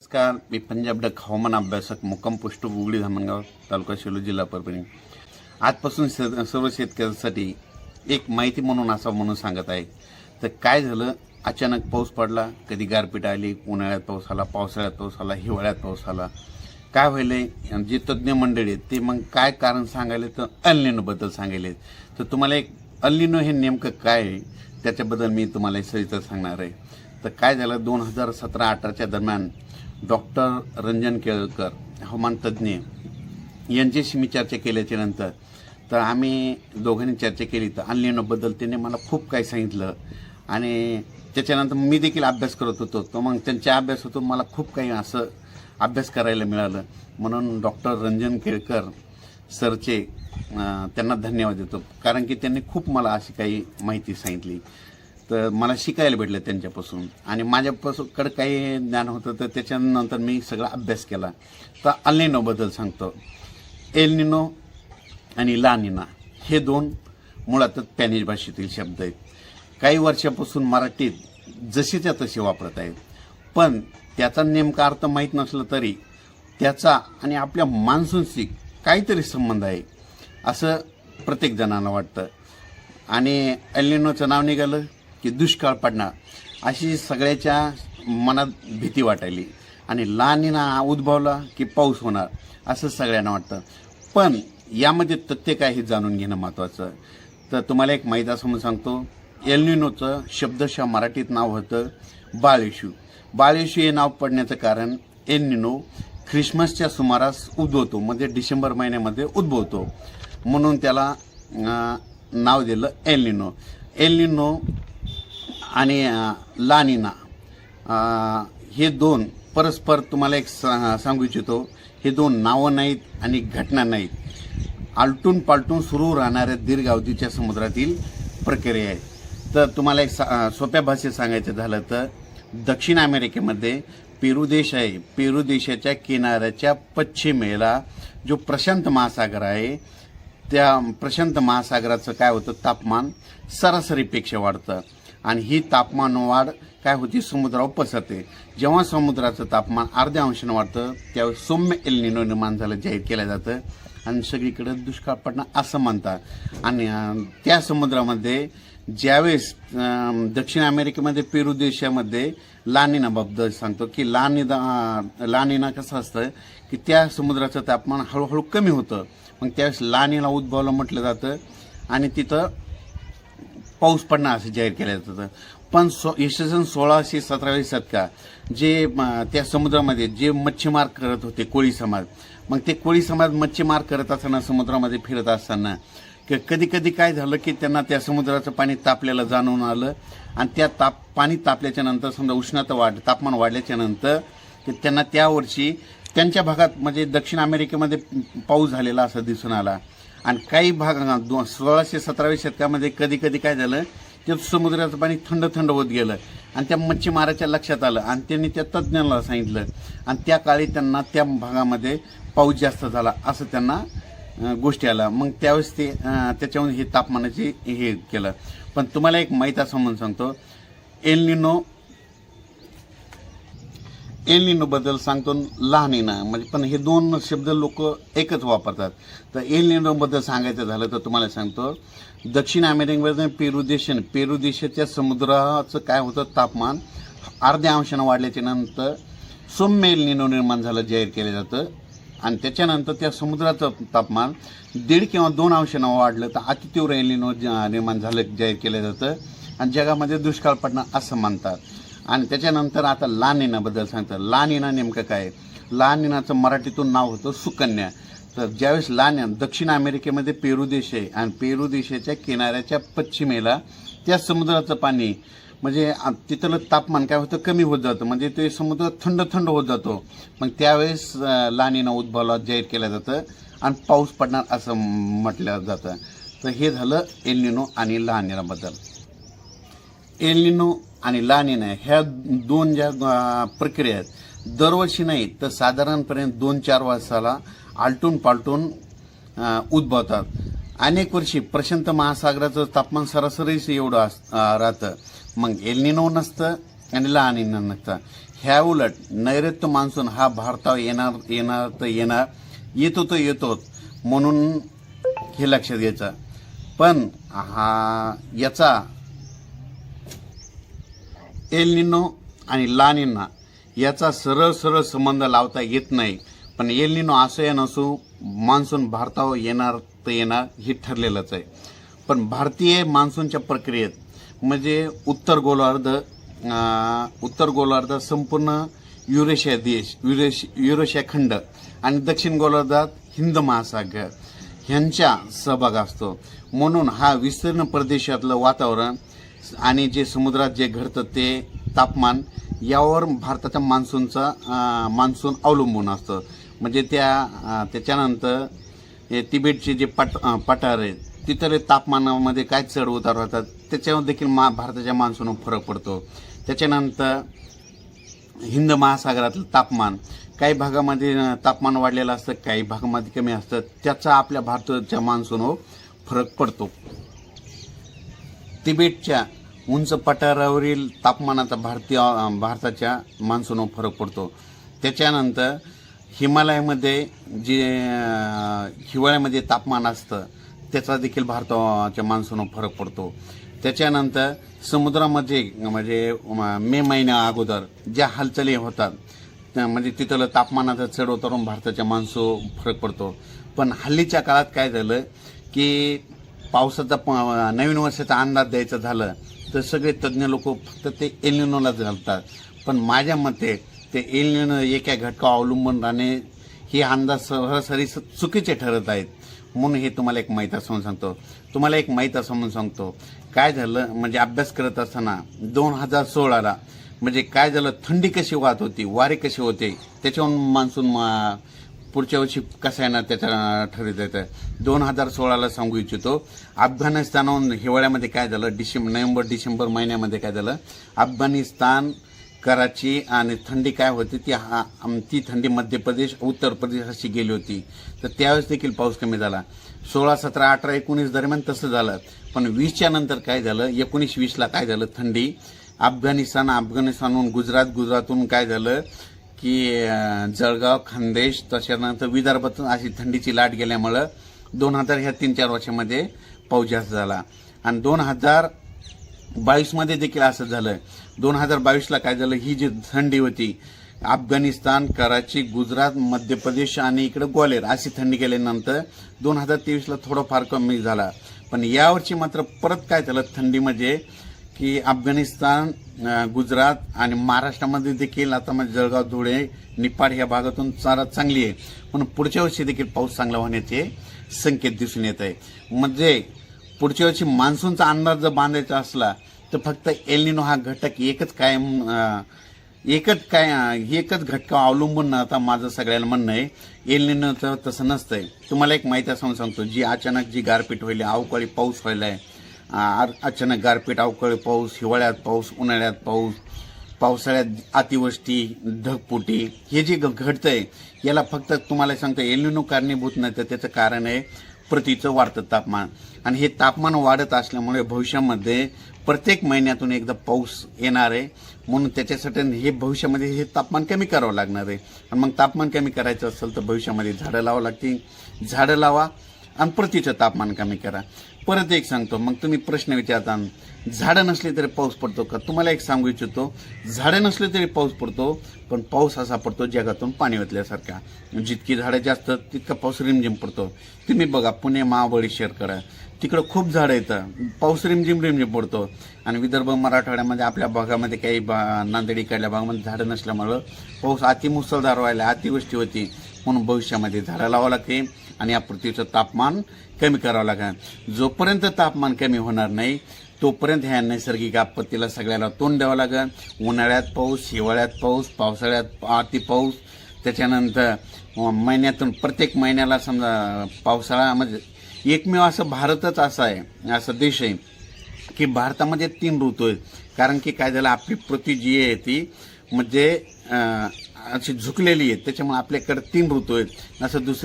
नमस्कार, मी पंजाब डक हवामान अभ्यासक मुक्काम पोस्ट उगडी धामणगाव तालुका शेलू जिल्हा परभणी. आजपासून सर्व शेतकऱ्यांसाठी एक माहिती म्हणून सांगत आहे. तर काय झालं, अचानक पाऊस पडला, कधी गारपीट आली, उन्हाळ्यात पाऊस आला, पावसाळ्यात पाऊस आला, हिवाळ्यात पाऊस आला. काय व्हायलंय, जे तज्ज्ञ मंडळी आहेत ते मग काय कारण सांगायले तर एल निनोबद्दल सांगायले. तर तुम्हाला एक एल निनो हे नेमकं काय आहे त्याच्याबद्दल मी तुम्हाला सविस्तर सांगणार आहे. तर काय झालं, 2017-18च्या दरम्यान डॉक्टर रंजन केळकर हवामान तज्ज्ञ यांच्याशी मी चर्चा केल्याच्या नंतर तर आम्ही दोघांनी चर्चा केली. तर एल निनोबद्दल त्यांनी मला खूप काही सांगितलं आणि त्याच्यानंतर मी देखील अभ्यास करत होतो. तर मग त्यांच्या अभ्यासातून मला खूप काही असं अभ्यास करायला मिळालं. म्हणून डॉक्टर रंजन केळकर सरचे त्यांना धन्यवाद देतो, कारण की त्यांनी खूप मला अशी काही माहिती सांगितली. तर मला शिकायला भेटलं त्यांच्यापासून आणि माझ्यापासूनकडे काही ज्ञान होतं. तर त्याच्यानंतर मी सगळा अभ्यास केला. तर एल निनोबद्दल सांगतो. एल निनो आणि ला निना हे दोन मुळातच स्पॅनिश भाषेतील शब्द आहेत. काही वर्षापासून मराठीत जशीच्या तशी वापरत आहेत, पण त्याचा नेमका अर्थ माहीत नसला तरी त्याचा आणि आपल्या मान्सूनशी काहीतरी संबंध आहे असं प्रत्येक जणांना वाटतं. आणि एल निनोचं नाव निघालं की दुष्काळ पडणार अशी सगळ्याच्या मनात भीती वाटायली आणि ला निना उद्भवला की पाऊस होणार असं सगळ्यांना वाटतं. पण यामध्ये तथ्य काय हे जाणून घेणं महत्त्वाचं. तर तुम्हाला एक माहीत असं म्हणून सांगतो. एल निनोचं शब्दशः मराठीत नाव होतं बाळ येशू. बाळ येशू हे नाव पडण्याचं कारण एल निनो ख्रिसमसच्या सुमारास उद्भवतो, म्हणजे डिसेंबर महिन्यामध्ये उद्भवतो, म्हणून त्याला नाव दिलं एल निनो. एल निनो आणि ला निना हे दोन परस्पर तुम्हाला एक सांगू इच्छितो. हे दोन नावं नाहीत आणि घटना नाहीत, आलटून पालटून सुरू राहणाऱ्या दीर्घ अवधीच्या समुद्रातील प्रक्रिया आहे. तर तुम्हाला एक सोप्या भाषेत सांगायचं झालं तर दक्षिण अमेरिकेमध्ये पेरू देश आहे. पेरू देशाच्या किनाऱ्याच्या पश्चिमेला जो प्रशांत महासागर आहे, त्या प्रशांत महासागराचं काय होतं, तापमान सरासरीपेक्षा वाढतं आणि ही तापमान वाढ काय होती, समुद्रावर पसरते. जेव्हा समुद्राचं तापमान अर्ध्या अंशानं वाढतं त्यावेळेस सौम्य एल निनो निर्माण झालं जाहीर केलं जातं आणि सगळीकडे दुष्काळ पडणं असं म्हणतात. आणि त्या समुद्रामध्ये ज्यावेळेस दक्षिण अमेरिकेमध्ये पेरू देशामध्ये ला निनाबद्दल सांगतो की ला निना कसं असतं की त्या समुद्राचं तापमान हळूहळू कमी होतं, मग त्यावेळेस ला निना उद्भवलं म्हटलं जातं आणि तिथं पाऊस पडणं असं जाहीर केलं जातं. पण इसवी सन 1617 शतकात जे त्या समुद्रामध्ये जे मच्छीमार करत होते, कोळी समाज, मग ते कोळी समाज मच्छीमार करत असताना समुद्रामध्ये फिरत असताना कधी कधी काय झालं की त्यांना त्या समुद्राचं पाणी तापलेलं जाणून आलं आणि त्या पाणी तापल्याच्या नंतर समजा उष्णता तापमान वाढल्याच्या नंतर त्यांना त्या वर्षी त्यांच्या भागात म्हणजे दक्षिण अमेरिकेमध्ये पाऊस झालेला असं दिसून आला. आणि काही भाग 1617 शतकामध्ये कधी कधी काय झालं, ते समुद्राचं पाणी थंड थंड होत गेलं आणि त्या मच्छीमाराच्या लक्षात आलं आणि त्यांनी त्या तज्ज्ञाला सांगितलं आणि त्या काळी त्यांना त्या भागामध्ये पाऊस जास्त झाला असं त्यांना गोष्टी आल्या. मग त्यावेळेस ते त्याच्यामध्ये हे तापमानाचे हे केलं. पण तुम्हाला एक माहीत असं म्हणून सांगतो. एल निनोबद्दल सांगतो ला निना, म्हणजे पण हे दोन शब्द लोक एकच वापरतात. तर एल निनोबद्दल सांगायचं झालं तर तुम्हाला सांगतो, दक्षिण अमेरिकेमध्ये पेरू देशाच्या समुद्राचं काय होतं, तापमान अर्ध्या अंशानं वाढल्याच्या नंतर सौम्य एल निनो निर्माण झालं जाहीर केलं जातं आणि त्याच्यानंतर त्या समुद्राचं तापमान 1.5 किंवा 2 अंशानं वाढलं तर अतितीव्र एल निनो निर्माण झालं जाहीर केलं जातं आणि जगामध्ये दुष्काळ पडणं असं म्हणतात. आणि त्याच्यानंतर आता ला निनाबद्दल सांगतात. ला निना नेमकं काय, ला निनाचं मराठीतून नाव होतं सुकन्या. तर ज्यावेळेस ला निना दक्षिण अमेरिकेमध्ये पेरू देश आहे आणि पेरू देशाच्या किनाऱ्याच्या पश्चिमेला त्या समुद्राचं पाणी म्हणजे तिथलं तापमान काय होतं, कमी होत जातं, म्हणजे ते समुद्र थंड थंड होत जातो. मग त्यावेळेस ला निना उद्भवला जाहीर केलं जातं आणि पाऊस पडणार असं म्हटलं जातं. तर हे झालं एल निनो आणि ला निनाबद्दल. एल निनो आणि ला निना ह्या दोन ज्या प्रक्रिया आहेत दरवर्षी नाही तर साधारणपणे 2-4 वर्षाला आलटून पालटून उद्भवतात. अनेक वर्षी प्रशांत महासागराचं तापमान सरासरीच एवढं राहतं, मग एल निनो नसतं आणि ला निना नसतं. ह्या उलट नैऋत्य मान्सून हा भारतावर येणार येतो म्हणून हे लक्षात घ्यायचं. पण याचा एल निनो आणि ला निना याचा सरळ संबंध लावता येत नाही. पण एल निनो असो या नसो मान्सून भारतावर येणार हे ठरलेलंच आहे. पण भारतीय मान्सूनच्या प्रक्रियेत म्हणजे उत्तर गोलार्ध संपूर्ण युरेशिया खंड आणि दक्षिण गोलार्धात हिंद महासागर ह्यांचा सहभाग असतो. म्हणून हा विस्तीर्ण प्रदेशातलं वातावरण आणि जे समुद्रात जे घडतं ते तापमान यावर भारताच्या मान्सून अवलंबून असतं. म्हणजे त्याच्यानंतर तिबेटचे जे पठार आहेत तिथले तापमानामध्ये काय चढ उतार होतात त्याच्यावर देखील भारताच्या मान्सूनवर फरक पडतो. त्याच्यानंतर हिंद महासागरातलं तापमान काही भागामध्ये तापमान वाढलेलं असतं, काही भागामध्ये कमी असतं. त्याचा आपल्या भारताच्या मान्सूनवर फरक पडतो. तिबेटच्या उंच पठारावरील तापमानाचा भारताच्या मान्सूनवर फरक पडतो. त्याच्यानंतर हिमालयामध्ये जे हिवाळ्यामध्ये तापमान असतं त्याचा देखील भारताच्या मान्सूनवर फरक पडतो. त्याच्यानंतर समुद्रामध्ये म्हणजे मे महिन्या अगोदर ज्या हालचाली होतात म्हणजे तिथलं तापमानाचा चढ उतारून भारताच्या मान्सूनवर फरक पडतो. पण हल्लीच्या काळात काय झालं की पावसाचा नवीन वर्षाचा अंदाज द्यायचा झालं तर सगळे तज्ज्ञ लोक फक्त ते एल निनोलाच घालतात. पण माझ्या मते ते एल निनो एका घटकावर अवलंबून राहणे हे अंदाज सरासरी चुकीचे ठरत आहेत. म्हणून हे तुम्हाला एक माहीत म्हणून सांगतो. काय झालं म्हणजे अभ्यास करत असताना 2016ला म्हणजे काय झालं, थंडी कशी वाहत होती, वारे कसे होते, त्याच्यावरून मान्सून पुढच्या वर्षी कसं येणार त्याच्या ठरत येतं. 2016ला सांगू इच्छितो, अफगाणिस्तानहून हिवाळ्यामध्ये काय झालं, नोव्हेंबर डिसेंबर महिन्यामध्ये काय झालं, अफगाणिस्तान कराची आणि थंडी काय होती ती थंडी मध्य प्रदेश उत्तर प्रदेश अशी गेली होती. तर त्यावेळेस देखील पाऊस कमी झाला. 16, 17, 18, 19 दरम्यान तसं झालं. पण 20च्या नंतर काय झालं, 19-20ला काय झालं, थंडी अफगाणिस्तानहून गुजरातहून काय झालं की जळगाव, खानदेश, त्याच्यानंतर विदर्भातून अशी थंडीची लाट गेल्यामुळं 2000 ह्या 3-4 वर्षामध्ये पाऊस जास्त झाला. आणि 2022मध्ये देखील असं झालं. 2022ला काय झालं, ही जी थंडी होती अफगाणिस्तान, कराची, गुजरात, मध्य प्रदेश आणि इकडे ग्वालेर अशी थंडी गेल्यानंतर 2023ला थोडंफार कमी झाला. पण यावर्षी मात्र परत काय झालं थंडीमध्ये की अफगाणिस्तान, गुजरात आणि महाराष्ट्रामध्ये देखील आता म्हणजे जळगाव, धुळे, निपाड ह्या भागातून चांगली आहे. पण पुढच्या वर्षी देखील पाऊस चांगला होण्याचे संकेत दिसून येत आहे. म्हणजे पुढच्या वर्षी मान्सूनचा अंदाज जर बांधायचा असला तर फक्त एल निनो हा घटक एकच घटका अवलंबून आता माझं सगळ्यांना म्हणणं आहे. एल निनोचं तसं नसतंय. तुम्हाला एक माहिती असं सांगतो, जी अचानक जी गारपीट व्हायला, अवकाळी पाऊस व्हायलाय, अचानक गारपीट, अवकाळी पाऊस, हिवाळ्यात पाऊस, उन्हाळ्यात पाऊस, पावसाळ्यात अतिवृष्टी, ढगफुटी, हे जे घडतंय याला फक्त तुम्हाला सांगतो एल निनो कारणीभूत नाही, तर त्याचं कारण आहे पृथ्वीचं वाढतं तापमान. आणि हे तापमान वाढत असल्यामुळे भविष्यामध्ये प्रत्येक महिन्यातून एकदा पाऊस येणार आहे. म्हणून त्याच्यासाठी हे भविष्यामध्ये हे तापमान कमी करावं लागणार आहे. आणि मग तापमान कमी करायचं असेल तर भविष्यामध्ये झाडं लावावं लागतील. झाडं लावा आणि पृथ्वीचं तापमान कमी करा. परत एक सांगतो, मग तुम्ही प्रश्न विचारता झाडं नसली तरी पाऊस पडतो का? तुम्हाला एक सांगू इच्छितो, झाडं नसले तरी पाऊस पडतो, पण पाऊस असा पडतो जगातून पाणी ओतल्यासारखा. जितकी झाडं जास्त तितका पाऊस रिमझिम पडतो. तुम्ही बघा पुणे, महाबळेश्वरकडं तिकडं खूप झाडं येतं, पाऊस रिमझिम पडतो. आणि विदर्भ, मराठवाड्यामध्ये आपल्या भागामध्ये काही नांदेड इकडल्या भागामध्ये झाडं नसल्यामुळं पाऊस अतिमुसळधार व्हायला, अतिवृष्टी होती. म्हणून भविष्यामध्ये झाडं लावावं लागते आणि या पृथ्वीचं तापमान कमी करावं लागेल. जोपर्यंत तापमान कमी होणार नाही तोपर्यंत ह्या नैसर्गिक आपत्तीला सगळ्याला तोंड द्यावं लागेल. उन्हाळ्यात पाऊस, हिवाळ्यात पाऊस, पावसाळ्यात अति पाऊस, त्याच्यानंतर महिन्यातून प्रत्येक महिन्याला समजा पावसाळा. म्हणजे एकमेव असं भारतच असा आहे, असा देश आहे की भारतामध्ये 3 ऋतू आहेत. कारण की काय झालं, आपली पृथ्वी जी आहे ती म्हणजे अशी झुकलेली आहे, त्याच्यामुळे आपल्याकडे 3 ऋतू आहेत. असं दुसरं